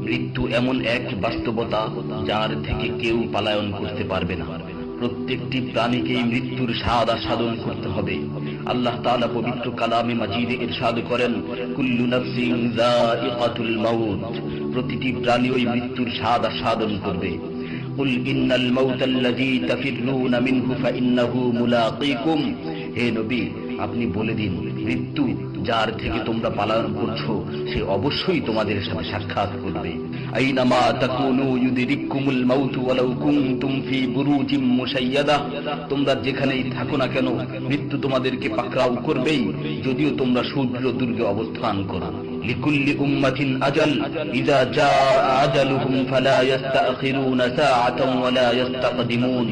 মৃত্যু এমন এক বাস্তবতা যার থেকে কেউ পলায়ন করতে পারবে না। প্রত্যেকটি প্রাণীকেই মৃত্যুর স্বাদ আস্বাদন করতে হবে। আল্লাহ তাআলা পবিত্র কালামে মাজিদে ইরশাদ করেন, কুল্লু নাফসিন যায়িকাতুল মাউত, প্রতিটি প্রাণী ওই মৃত্যুর স্বাদ আস্বাদন করবে। কুল ইন্নাল মাউতাল্লাযী তাফিররুনা মিনহু ফাইন্নাহু মুলাকীকুম, হে নবী আপনি বলে দিন, মৃত্যু যার থেকে তোমরা পলায়ন করছো সে অবশ্যই তোমাদের সাথে সাক্ষাৎ করবে। আইনামা তাকুনু ইউদরিকুমুল মাউতু ওয়ালাউ কুনতুম ফি বুরুজিম মুশাইয়াদা, তোমরা যেখানেই থাকো না কেন মৃত্যু তোমাদেরকে পাকড়াও করবেই, যদিও তোমরা সুদৃঢ় দুর্গে অবস্থান করো। লিকুল্লি উম্মাতিন আজাল, ইযা জাআ আজালুহুম ফালা ইস্তাখিরুনা সাআতান ওয়ালা ইস্তাকদিমুন,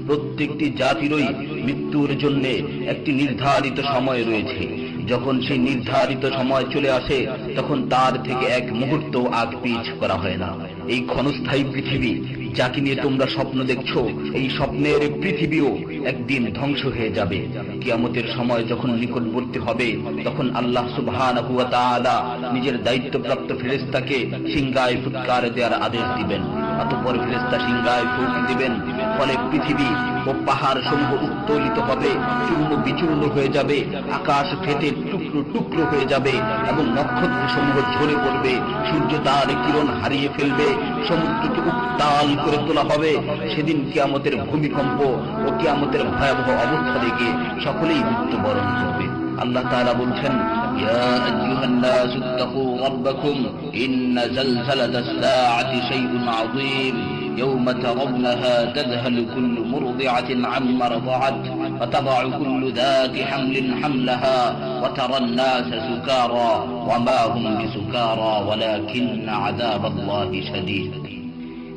প্রত্যেকটি জাতিরই মৃত্যুর জন্য একটি নির্ধারিত সময় রয়েছে। যখন সেই নির্ধারিত সময় চলে আসে তখন তার থেকে এক মুহূর্ত আগ পিছ করা হয় না। এই ক্ষণস্থায়ী পৃথিবী যাকে নিয়ে তোমরা স্বপ্ন দেখছো, এই স্বপ্নের পৃথিবীও একদিন ধ্বংস হয়ে যাবে। কিয়ামতের সময় যখন নিকটবর্তী হবে তখন আল্লাহ সুবহানাহু ওয়া তাআলা নিজের দায়িত্বপ্রাপ্ত ফেরেশতাকে সিংহায় ফুৎকার দেওয়ার আদেশ দিবেন। অতঃপর ফেরেশতা সিংহায় ফুঁক দিবেন, ফলে পৃথিবী ও পাহাড় সমূহ উত্তোলিত হবে, চূর্ণ বিচূর্ণ হয়ে যাবে, আকাশ ফেটে টুকরো টুকরো হয়ে যাবে এবং নক্ষত্র সমূহ ঝরে পড়বে, সূর্য তার কিরণ হারিয়ে ফেলবে, সমুদ্রকে উত্তাল করে তোলা হবে। সেদিন কিয়ামতের ভূমিকম্প ও কিয়ামতের ভয়াবহ অবস্থা দেখে সকলেই মৃত্যুবরণ করবে। আল্লাহ তাআলা বলছেন, ইয়া আইয়ুহান নাসু ইত্তাকু রাব্বাকুম ইন্না যালজালাতাস সাআতি শাইউন আযীম ইয়াওমা তারাউনাহা তাযহালু কুল্লু মুরদি'াতিন আম্মা রাদা'আত ওয়া তাদা'ু কুল্লু যাতি হামলিন হামলাহা ওয়া তারান নাসা সুকারা ওয়া মা হুম বিসুকারা ওয়ালাকিন্না আযাবাল্লাহি শাদীদ।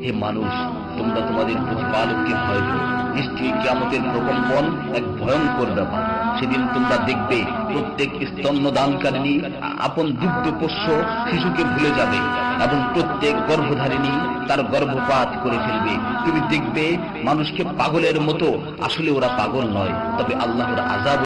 হে মানুষ, তোমরা তোমাদের প্রতিপালককে ভয় করো, নিশ্চয়ই কিয়ামতের প্রকম্পন এক ভয়ঙ্কর ব্যাপার। সেদিন তোমরা দেখবে প্রত্যেক স্তন্যদানকারিণী আপন দুগ্ধপোষ্য শিশুকে ভুলে যাবে এবং প্রত্যেক গর্ভধারিণী তার গর্ভপাত করে ফেলবে। তুমি দেখবে মানুষকে পাগলের মতো, আসলে ওরা পাগল নয়, তবে আল্লাহর আযাব